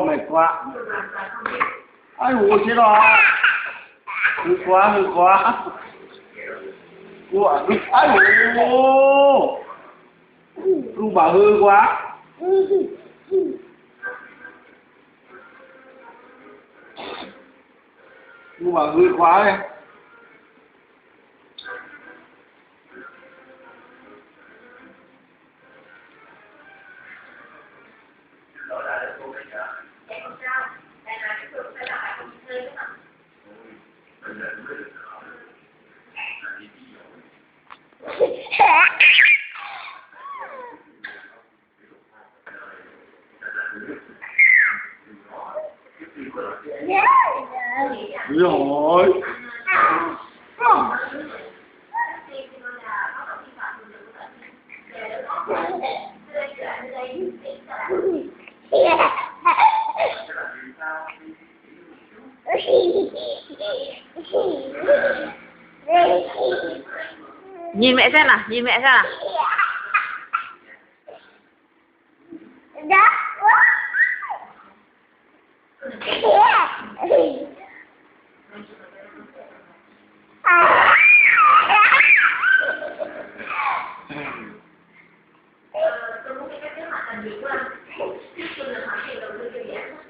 mệt quá ai ngủ thế đó hư quá của ai ngủ lu bảo hư quá lu bảo hư quá đây rồi Nhìn mẹ xem nào, nhìn mẹ xem nào. Tôi muốn cái kế hoạch làm việc của anh. Trước tiên là hỏi thầy đầu tư cho dự án.